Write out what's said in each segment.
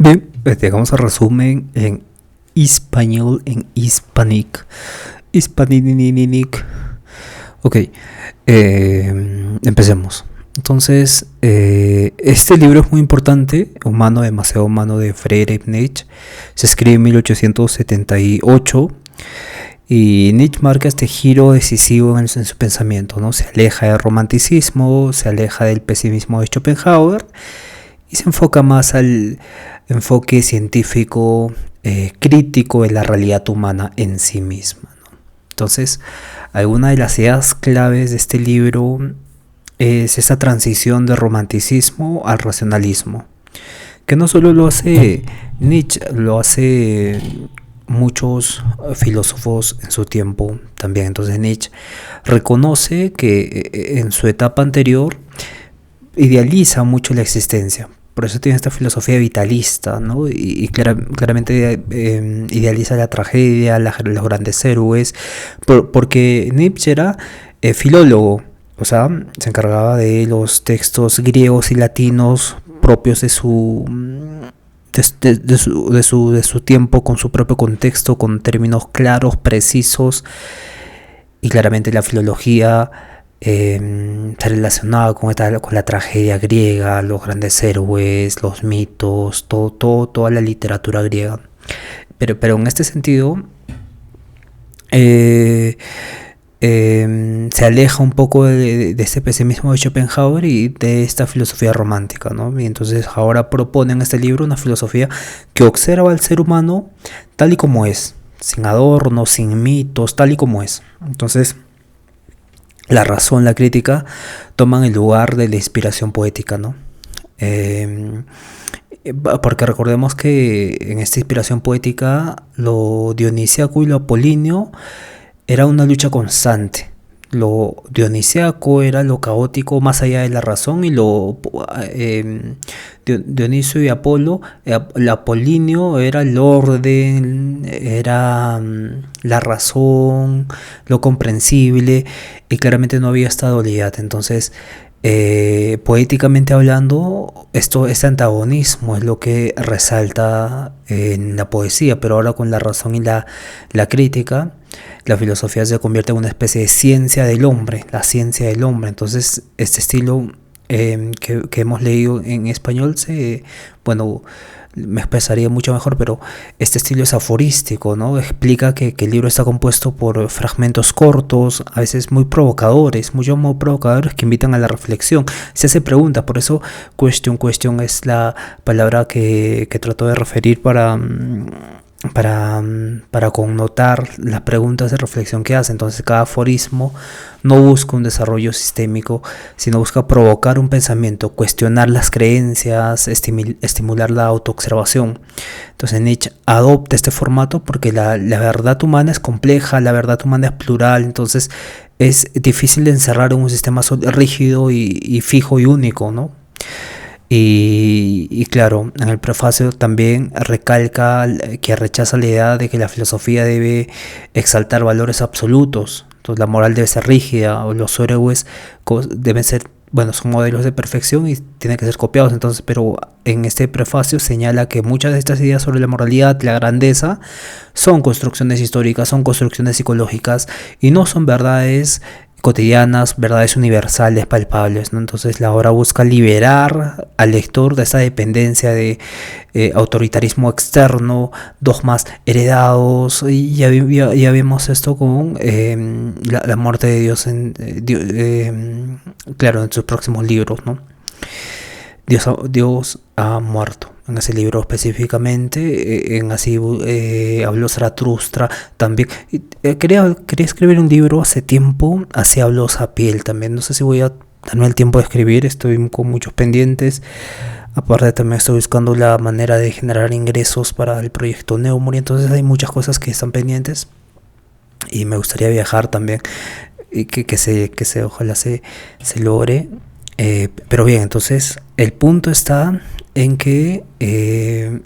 Bien, llegamos al resumen en español, en hispanic. Hispanic. Ok, empecemos. Entonces, este libro es muy importante, Humano, demasiado humano, de Friedrich Nietzsche. Se escribe en 1878 y Nietzsche marca este giro decisivo en su pensamiento, ¿no? Se aleja del romanticismo, se aleja del pesimismo de Schopenhauer y se enfoca más al enfoque científico, crítico de la realidad humana en sí misma, ¿no? Entonces, alguna de las ideas claves de este libro es esa transición de romanticismo al racionalismo, que no solo lo hace Nietzsche, lo hace muchos filósofos en su tiempo también. Entonces Nietzsche reconoce que en su etapa anterior idealiza mucho la existencia. Por eso tiene esta filosofía vitalista, ¿no? Y claramente idealiza la tragedia, los grandes héroes, porque Nietzsche era filólogo, o sea, se encargaba de los textos griegos y latinos propios de su tiempo, con su propio contexto, con términos claros, precisos, y claramente la filología se relacionaba con la tragedia griega, los grandes héroes, los mitos, toda la literatura griega. Pero en este sentido se aleja un poco de ese pesimismo de Schopenhauer y de esta filosofía romántica, ¿no? Y entonces ahora propone en este libro una filosofía que observa al ser humano tal y como es, sin adornos, sin mitos, tal y como es. Entonces, la razón, la crítica toman el lugar de la inspiración poética, ¿no? Porque recordemos que en esta inspiración poética lo dionisíaco y lo apolíneo era una lucha constante. Lo dionisíaco era lo caótico más allá de la razón, y lo Dionisio y Apolo, el apolíneo era el orden, era la razón, lo comprensible, y claramente no había esta dualidad. Entonces, poéticamente hablando, este antagonismo es lo que resalta en la poesía, pero ahora con la razón y la crítica, la filosofía se convierte en una especie de ciencia del hombre, la ciencia del hombre. Entonces, este estilo que hemos leído en español, me expresaría mucho mejor, pero este estilo es aforístico, ¿no? Explica que el libro está compuesto por fragmentos cortos, a veces muy provocadores, que invitan a la reflexión. Se hace preguntas, por eso question es la palabra que trato de referir para connotar las preguntas de reflexión que hace. Entonces, cada aforismo no busca un desarrollo sistémico, sino busca provocar un pensamiento, cuestionar las creencias, estimular la autoobservación. Entonces, Nietzsche adopta este formato porque la verdad humana es compleja, la verdad humana es plural. Entonces es difícil de encerrar en un sistema rígido y fijo y único, ¿no? Y claro, en el prefacio también recalca que rechaza la idea de que la filosofía debe exaltar valores absolutos. Entonces, la moral debe ser rígida, o los héroes deben ser, son modelos de perfección y tienen que ser copiados. Entonces, pero en este prefacio señala que muchas de estas ideas sobre la moralidad, la grandeza, son construcciones históricas, son construcciones psicológicas y no son verdades cotidianas, verdades universales, palpables, ¿no? Entonces la obra busca liberar al lector de esa dependencia de autoritarismo externo, dogmas heredados, y ya vimos esto con la muerte de Dios en sus próximos libros, ¿no? Dios ha muerto. En ese libro específicamente, habló Zaratustra también. Quería escribir un libro hace tiempo, así habló Sapiel también. No sé si voy a darme el tiempo de escribir, estoy con muchos pendientes. Aparte, también estoy buscando la manera de generar ingresos para el proyecto Neumori. Entonces hay muchas cosas que están pendientes y me gustaría viajar también, y que ojalá se logre. Pero bien, entonces el punto está en que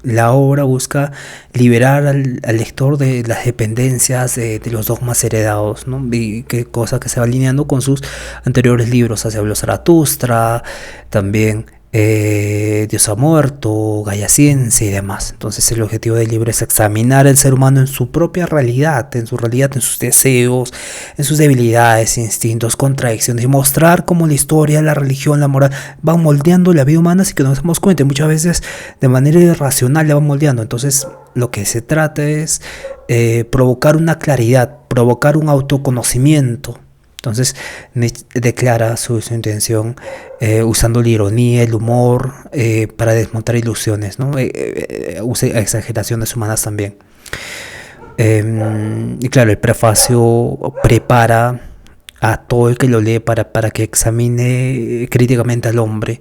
la obra busca liberar al lector de las dependencias de los dogmas heredados, ¿no? Y cosa que se va alineando con sus anteriores libros. Hacia habló Zaratustra, también Dios ha muerto, Gaia Ciencia y demás. Entonces el objetivo del libro es examinar al ser humano en su propia realidad, en sus deseos, en sus debilidades, instintos, contradicciones, y mostrar cómo la historia, la religión, la moral van moldeando la vida humana sin que nos demos cuenta. Muchas veces de manera irracional la van moldeando. Entonces lo que se trata es provocar una claridad, provocar un autoconocimiento. Entonces Nietzsche declara su intención usando la ironía, el humor, para desmontar ilusiones, ¿no? Usa exageraciones humanas también. Y claro, el prefacio prepara a todo el que lo lee para que examine críticamente al hombre,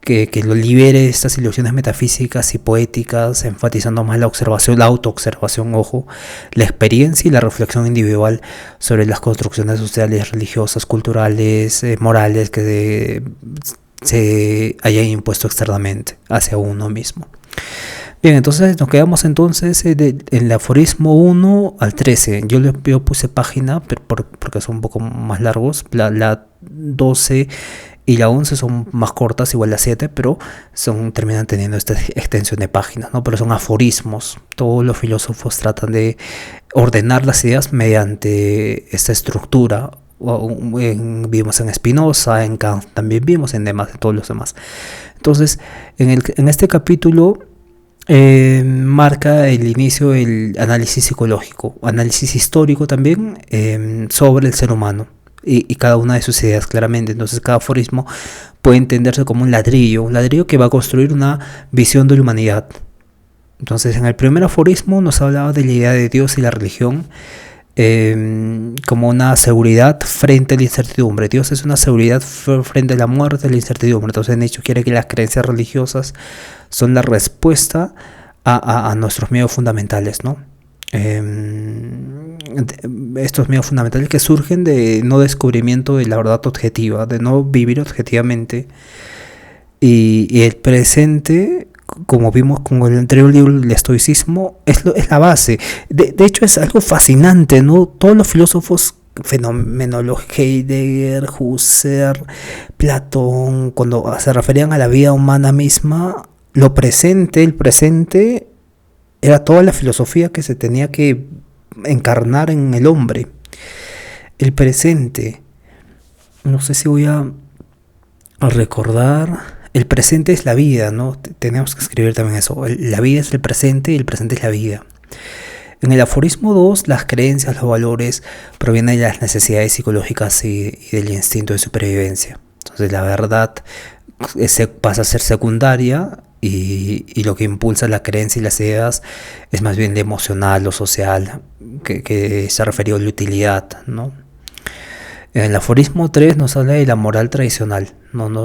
que lo libere de estas ilusiones metafísicas y poéticas, enfatizando más la observación, la autoobservación, ojo, la experiencia y la reflexión individual sobre las construcciones sociales, religiosas, culturales, morales que se hayan impuesto externamente hacia uno mismo. Bien, entonces nos quedamos entonces en el aforismo 1 al 13. Yo puse página porque son un poco más largos. La 12 y la 11 son más cortas, igual la 7, pero terminan teniendo esta extensión de páginas, ¿no? Pero son aforismos. Todos los filósofos tratan de ordenar las ideas mediante esta estructura. Vimos en Spinoza, en Kant, también vimos en todos los demás. Entonces, en este capítulo marca el inicio del análisis psicológico, análisis histórico también, sobre el ser humano y cada una de sus ideas claramente. Entonces cada aforismo puede entenderse como un ladrillo que va a construir una visión de la humanidad. Entonces en el primer aforismo nos hablaba de la idea de Dios y la religión como una seguridad frente a la incertidumbre. Dios es una seguridad frente a la muerte, a la incertidumbre. Entonces Nietzsche quiere que las creencias religiosas son la respuesta a nuestros miedos fundamentales, ¿no? Estos miedos fundamentales que surgen de no descubrimiento de la verdad objetiva, de no vivir objetivamente, y el presente, como vimos con el anterior libro, el estoicismo, es la base. De hecho es algo fascinante, ¿no? Todos los filósofos fenomenológicos, Heidegger, Husserl, Platón, cuando se referían a la vida humana misma, el presente era toda la filosofía que se tenía que encarnar en el hombre. El presente, no sé si voy a recordar. El presente es la vida, ¿no? Tenemos que escribir también eso. La vida es el presente y el presente es la vida. En el aforismo 2, las creencias, los valores provienen de las necesidades psicológicas y del instinto de supervivencia. Entonces la verdad pasa a ser secundaria y lo que impulsa la creencia y las ideas es más bien lo emocional, lo social, que se ha referido a la utilidad, ¿no? En el aforismo 3 nos habla de la moral tradicional,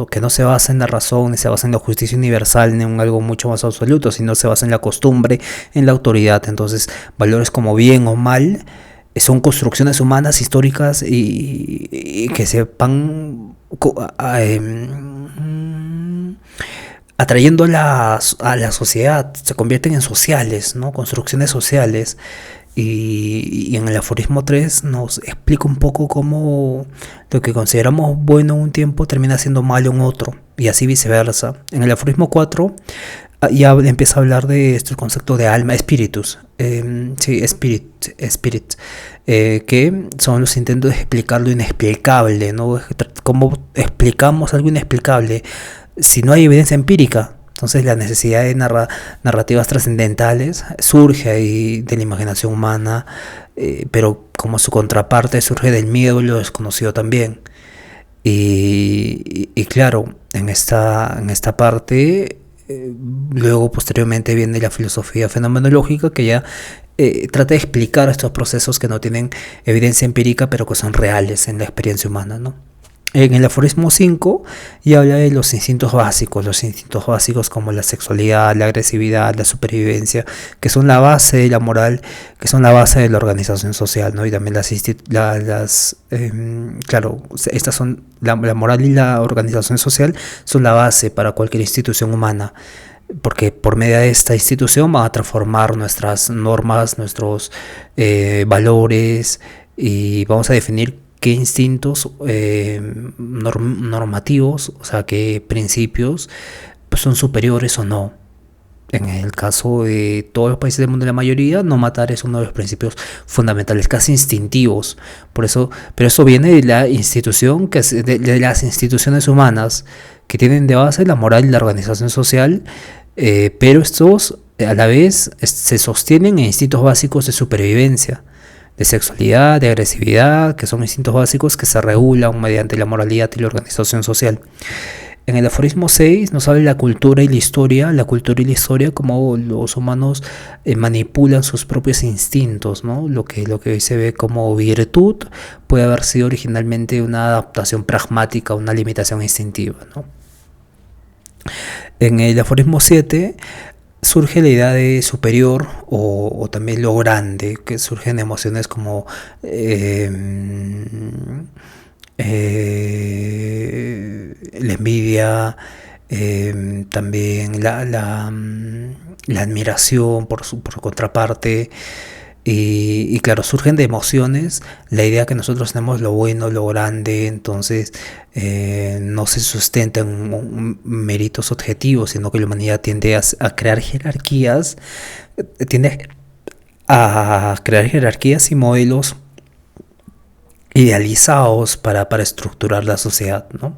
que no se basa en la razón, ni se basa en la justicia universal, ni en algo mucho más absoluto, sino se basa en la costumbre, en la autoridad. Entonces, valores como bien o mal son construcciones humanas, históricas, y que se van atrayendo a la sociedad, se convierten en sociales, ¿no? Construcciones sociales. Y en el aforismo 3 nos explica un poco cómo lo que consideramos bueno un tiempo termina siendo malo en otro, y así viceversa. En el aforismo 4 ya empieza a hablar de este concepto de alma, espíritus, que son los intentos de explicar lo inexplicable, ¿no? ¿Cómo explicamos algo inexplicable si no hay evidencia empírica? Entonces la necesidad de narrativas trascendentales surge ahí de la imaginación humana, pero como su contraparte surge del miedo y lo desconocido también. Y claro, en esta parte, luego posteriormente viene la filosofía fenomenológica, que ya trata de explicar estos procesos que no tienen evidencia empírica, pero que son reales en la experiencia humana, ¿no? En el aforismo 5 ya habla de los instintos básicos como la sexualidad, la agresividad, la supervivencia, que son la base de la moral, que son la base de la organización social, ¿no? Y también claro, estas son la moral y la organización social son la base para cualquier institución humana, porque por medio de esta institución van a transformar nuestras normas, nuestros valores, y vamos a definir qué instintos normativos, o sea, qué principios pues, son superiores o no. En el caso de todos los países del mundo, la mayoría, no matar es uno de los principios fundamentales, casi instintivos. Por eso, pero eso viene de la institución, de las instituciones humanas, que tienen de base la moral y la organización social, pero estos a la vez se sostienen en instintos básicos de supervivencia, de sexualidad, de agresividad, que son instintos básicos que se regulan mediante la moralidad y la organización social. En el aforismo 6 nos habla de la cultura y la historia, cómo los humanos manipulan sus propios instintos, ¿no? Lo que hoy se ve como virtud puede haber sido originalmente una adaptación pragmática, una limitación instintiva, ¿no? En el aforismo 7 surge la idea de superior o también lo grande, que surgen emociones como la envidia, también la admiración por contraparte. Y claro, surgen de emociones la idea que nosotros tenemos lo bueno, lo grande, entonces no se sustenta en méritos objetivos, sino que la humanidad tiende a crear jerarquías, tiende a crear jerarquías y modelos idealizados para estructurar la sociedad, ¿no?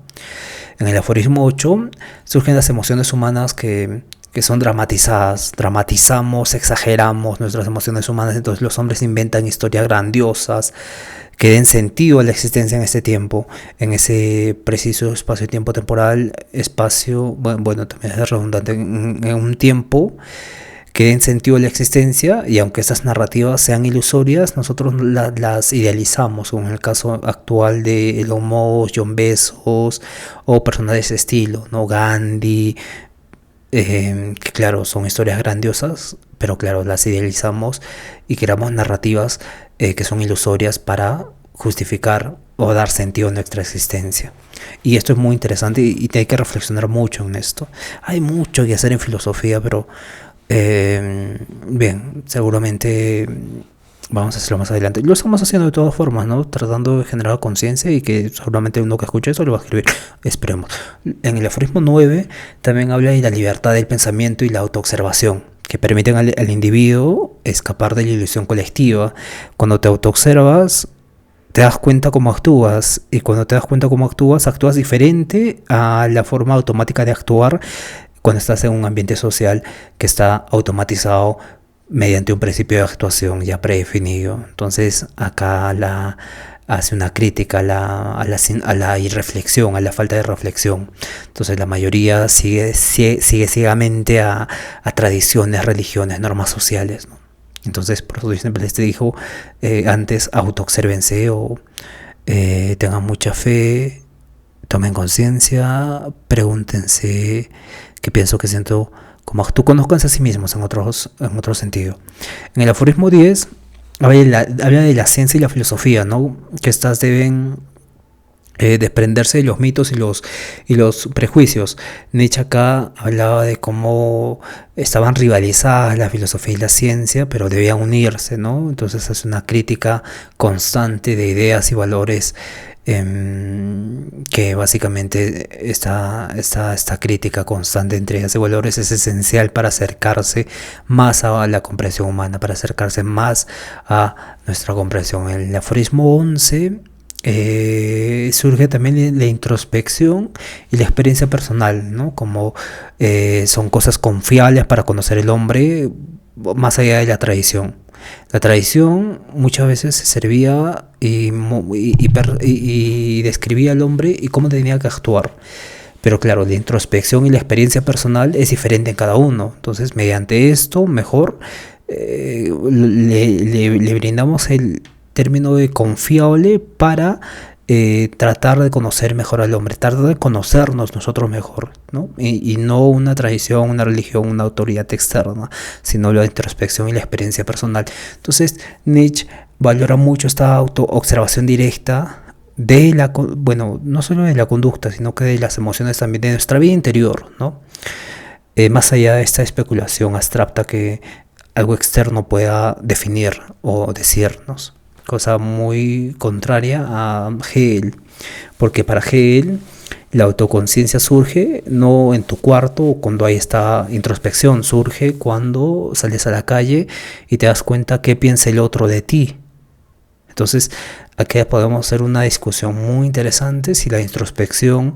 En el aforismo 8 surgen las emociones humanas que son dramatizadas, dramatizamos, exageramos nuestras emociones humanas, entonces los hombres inventan historias grandiosas que den sentido a la existencia en este tiempo, en ese preciso espacio-tiempo temporal, bueno, también es redundante, en un tiempo que den sentido a la existencia, y aunque estas narrativas sean ilusorias, nosotros las idealizamos, como en el caso actual de Elon Musk, John Bezos, o personas de ese estilo, ¿no? Gandhi, que claro, son historias grandiosas, pero claro, las idealizamos y creamos narrativas que son ilusorias para justificar o dar sentido a nuestra existencia. Y esto es muy interesante y hay que reflexionar mucho en esto. Hay mucho que hacer en filosofía, pero bien, seguramente vamos a hacerlo más adelante. Lo estamos haciendo de todas formas, ¿no? Tratando de generar conciencia y que seguramente uno que escuche eso lo va a escribir. Esperemos. En el aforismo 9 también habla de la libertad del pensamiento y la autoobservación, que permiten al individuo escapar de la ilusión colectiva. Cuando te autoobservas, te das cuenta cómo actúas, y cuando te das cuenta cómo actúas diferente a la forma automática de actuar cuando estás en un ambiente social que está automatizado mediante un principio de actuación ya predefinido. Entonces acá hace una crítica a la irreflexión, a la falta de reflexión. Entonces la mayoría sigue ciegamente a tradiciones, religiones, normas sociales, ¿no? Entonces por eso siempre les digo antes, autoobsérvense o tengan mucha fe, tomen conciencia, pregúntense qué pienso, qué siento, como tú conozcas a sí mismos en otro sentido. En el aforismo 10 habla de la ciencia y la filosofía, ¿no? Que estas deben desprenderse de los mitos y los prejuicios. Nietzsche acá hablaba de cómo estaban rivalizadas la filosofía y la ciencia, pero debían unirse, ¿no? Entonces es una crítica constante de ideas y valores, que básicamente esta crítica constante entre ideas y valores es esencial para acercarse más a la comprensión humana, para acercarse más a nuestra comprensión. El aforismo 11 surge también la introspección y la experiencia personal, ¿no? Como son cosas confiables para conocer el hombre más allá de la tradición. La tradición muchas veces se servía y describía al hombre y cómo tenía que actuar. Pero claro, la introspección y la experiencia personal es diferente en cada uno. Entonces, mediante esto, mejor le brindamos el término de confiable para tratar de conocer mejor al hombre, tratar de conocernos nosotros mejor, ¿no? Y no una tradición, una religión, una autoridad externa, sino la introspección y la experiencia personal. Entonces Nietzsche valora mucho esta autoobservación directa de no solo de la conducta, sino que de las emociones también, de nuestra vida interior, ¿no? Más allá de esta especulación abstracta que algo externo pueda definir o decirnos. cosa muy contraria a Hegel, porque para Hegel la autoconciencia surge no en tu cuarto o cuando hay esta introspección, surge cuando sales a la calle y te das cuenta qué piensa el otro de ti. Entonces, aquí podemos hacer una discusión muy interesante si la introspección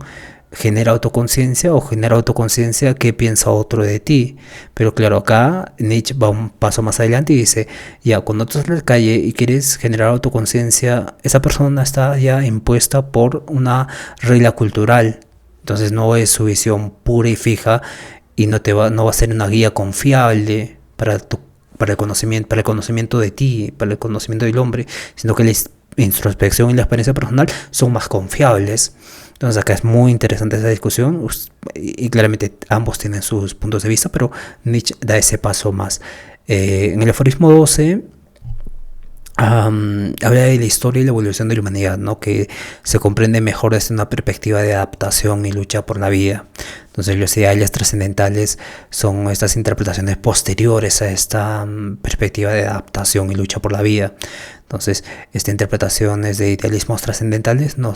genera autoconciencia o genera autoconciencia qué piensa otro de ti. Pero claro, acá Nietzsche va un paso más adelante y dice, ya, cuando tú sales a la calle y quieres generar autoconciencia, esa persona está ya impuesta por una regla cultural. Entonces no es su visión pura y fija y no va a ser una guía confiable para el conocimiento de ti, para el conocimiento del hombre, sino que la introspección y la experiencia personal son más confiables. Entonces acá es muy interesante esa discusión y claramente ambos tienen sus puntos de vista, pero Nietzsche da ese paso más. En el aforismo 12 habla de la historia y la evolución de la humanidad, ¿no? Que se comprende mejor desde una perspectiva de adaptación y lucha por la vida. Entonces los ideales trascendentales son estas interpretaciones posteriores a esta perspectiva de adaptación y lucha por la vida. Entonces, estas interpretaciones de idealismos trascendentales no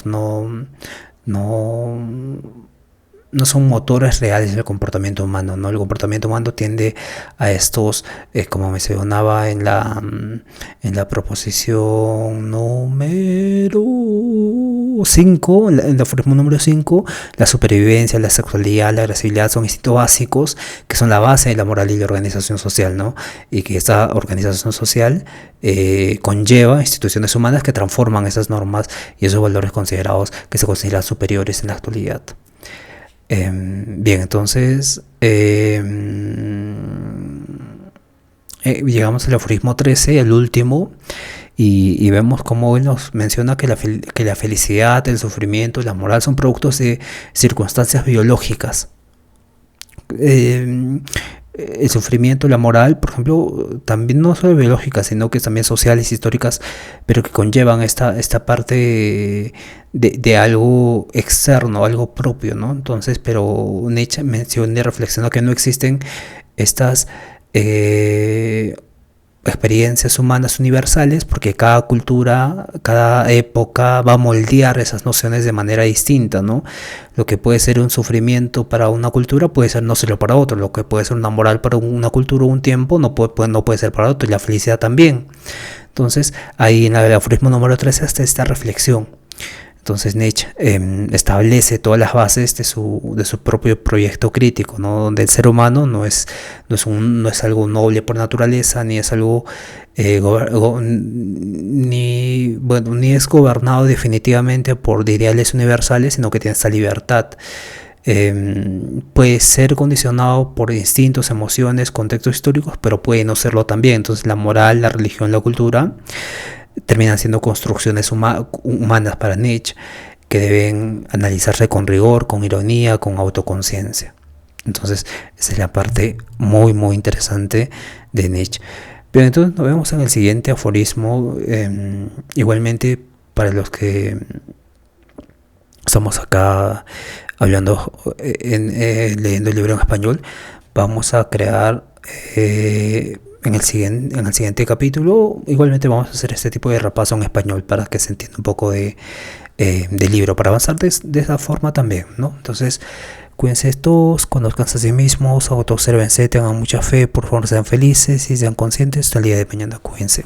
son motores reales del comportamiento humano, ¿no? El comportamiento humano tiende a estos, como mencionaba en la proposición número 5, en el aforismo número 5, la supervivencia, la sexualidad, la agresividad son instintos básicos que son la base de la moral y la organización social, ¿no? Y que esta organización social conlleva instituciones humanas que transforman esas normas y esos valores considerados que se consideran superiores en la actualidad. Bien, entonces llegamos al aforismo 13, el último, y vemos cómo él nos menciona que la felicidad, el sufrimiento, la moral son productos de circunstancias biológicas. El sufrimiento, la moral, por ejemplo, también no solo biológicas, sino que también sociales, históricas, pero que conllevan esta parte de algo externo, algo propio, ¿no? Entonces, pero Nietzsche menciona y reflexiona que no existen estas experiencias humanas universales, porque cada cultura, cada época va a moldear esas nociones de manera distinta, ¿no? Lo que puede ser un sufrimiento para una cultura puede ser no serlo para otro, lo que puede ser una moral para una cultura un tiempo no puede ser para otro, y la felicidad también. Entonces, ahí en el aforismo número 13 está esta reflexión. Entonces Nietzsche establece todas las bases de su propio proyecto crítico, ¿no? Donde el ser humano no es algo noble por naturaleza, ni es algo ni es gobernado definitivamente por ideales universales, sino que tiene esta libertad. Puede ser condicionado por instintos, emociones, contextos históricos, pero puede no serlo también. Entonces la moral, la religión, la cultura terminan siendo construcciones humanas para Nietzsche, que deben analizarse con rigor, con ironía, con autoconciencia. Entonces esa es la parte muy muy interesante de Nietzsche. Pero entonces nos vemos en el siguiente aforismo. Igualmente, para los que estamos acá hablando, leyendo el libro en español, vamos a crear en el siguiente capítulo, igualmente vamos a hacer este tipo de repaso en español para que se entienda un poco del libro, para avanzar de esa forma también, ¿no? Entonces, cuídense todos, conozcanse a sí mismos, autoobsérvense, tengan mucha fe, por favor sean felices y sean conscientes hasta el día de mañana. Cuídense.